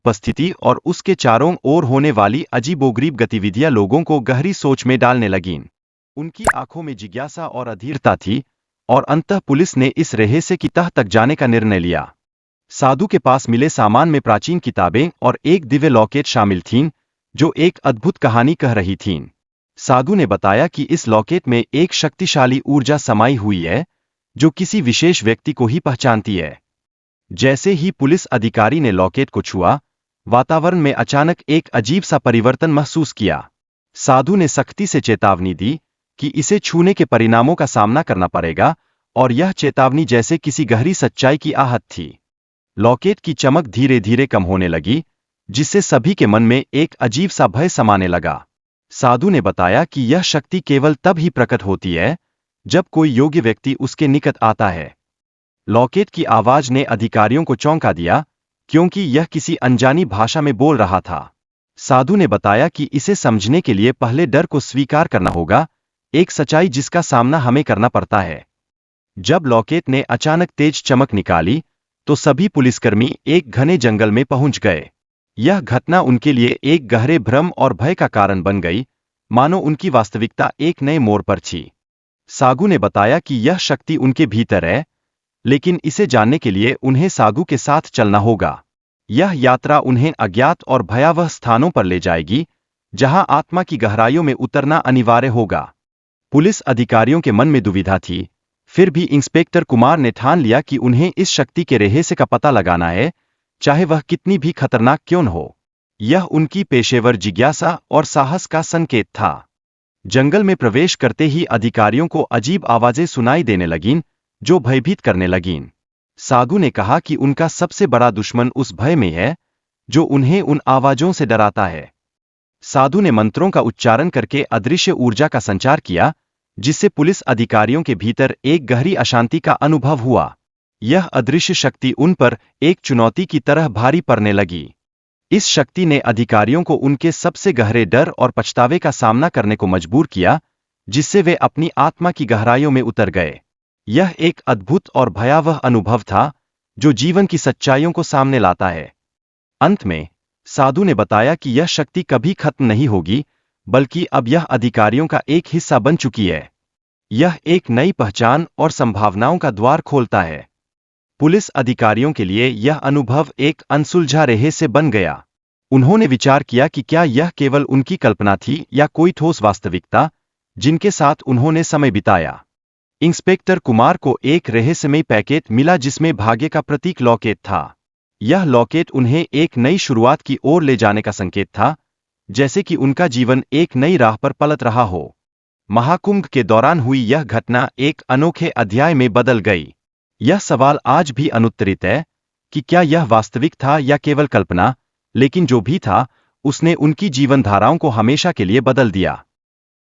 उपस्थिति और उसके चारों ओर होने वाली अजीबोगरीब गतिविधियां लोगों को गहरी सोच में डालने लगीं। उनकी आंखों में जिज्ञासा और अधीरता थी, और अंततः पुलिस ने इस रहस्य की तह तक जाने का निर्णय लिया। साधु के पास मिले सामान में प्राचीन किताबें और एक दिव्य लॉकेट शामिल थीं, जो एक अद्भुत कहानी कह रही थीं। साधु ने बताया कि इस लॉकेट में एक शक्तिशाली ऊर्जा समाई हुई है, जो किसी विशेष व्यक्ति को ही पहचानती है। जैसे ही पुलिस अधिकारी ने लॉकेट को छुआ, वातावरण में अचानक एक अजीब सा परिवर्तन महसूस किया। साधु ने सख्ती से चेतावनी दी कि इसे छूने के परिणामों का सामना करना पड़ेगा, और यह चेतावनी जैसे किसी गहरी सच्चाई की आहट थी। लॉकेट की चमक धीरे धीरे कम होने लगी, जिससे सभी के मन में एक अजीब सा भय समाने लगा। साधु ने बताया कि यह शक्ति केवल तब ही प्रकट होती है जब कोई योग्य व्यक्ति उसके निकट आता है। लॉकेट की आवाज ने अधिकारियों को चौंका दिया, क्योंकि यह किसी अनजानी भाषा में बोल रहा था। साधु ने बताया कि इसे समझने के लिए पहले डर को स्वीकार करना होगा, एक सच्चाई जिसका सामना हमें करना पड़ता है। जब लॉकेट ने अचानक तेज चमक निकाली, तो सभी पुलिसकर्मी एक घने जंगल में पहुंच गए। यह घटना उनके लिए एक गहरे भ्रम और भय का कारण बन गई, मानो उनकी वास्तविकता एक नए मोड़ पर थी। सागु ने बताया कि यह शक्ति उनके भीतर है, लेकिन इसे जानने के लिए उन्हें सागु के साथ चलना होगा। यह यात्रा उन्हें अज्ञात और भयावह स्थानों पर ले जाएगी, जहां आत्मा की गहराइयों में उतरना अनिवार्य होगा। पुलिस अधिकारियों के मन में दुविधा थी, फिर भी इंस्पेक्टर कुमार ने ठान लिया कि उन्हें इस शक्ति के रहस्य का पता लगाना है, चाहे वह कितनी भी खतरनाक क्यों न हो। यह उनकी पेशेवर जिज्ञासा और साहस का संकेत था। जंगल में प्रवेश करते ही अधिकारियों को अजीब आवाजें सुनाई देने लगीं, जो भयभीत करने लगीं। सागु ने कहा कि उनका सबसे बड़ा दुश्मन उस भय में है, जो उन्हें उन आवाजों से डराता है। साधु ने मंत्रों का उच्चारण करके अदृश्य ऊर्जा का संचार किया, जिससे पुलिस अधिकारियों के भीतर एक गहरी अशांति का अनुभव हुआ। यह अदृश्य शक्ति उन पर एक चुनौती की तरह भारी पड़ने लगी। इस शक्ति ने अधिकारियों को उनके सबसे गहरे डर और पछतावे का सामना करने को मजबूर किया, जिससे वे अपनी आत्मा की गहराइयों में उतर गए। यह एक अद्भुत और भयावह अनुभव था, जो जीवन की सच्चाइयों को सामने लाता है। अंत में साधु ने बताया कि यह शक्ति कभी खत्म नहीं होगी, बल्कि अब यह अधिकारियों का एक हिस्सा बन चुकी है। यह एक नई पहचान और संभावनाओं का द्वार खोलता है। पुलिस अधिकारियों के लिए यह अनुभव एक अनसुलझा रहस्य बन गया। उन्होंने विचार किया कि क्या यह केवल उनकी कल्पना थी या कोई ठोस वास्तविकता, जिनके साथ उन्होंने समय बिताया। इंस्पेक्टर कुमार को एक रहस्यमय पैकेट मिला, जिसमें भाग्य का प्रतीक लॉकेट था। यह लॉकेट उन्हें एक नई शुरुआत की ओर ले जाने का संकेत था, जैसे कि उनका जीवन एक नई राह पर पलट रहा हो। महाकुंभ के दौरान हुई यह घटना एक अनोखे अध्याय में बदल गई। यह सवाल आज भी अनुत्तरित है कि क्या यह वास्तविक था या केवल कल्पना, लेकिन जो भी था, उसने उनकी जीवन धाराओं को हमेशा के लिए बदल दिया।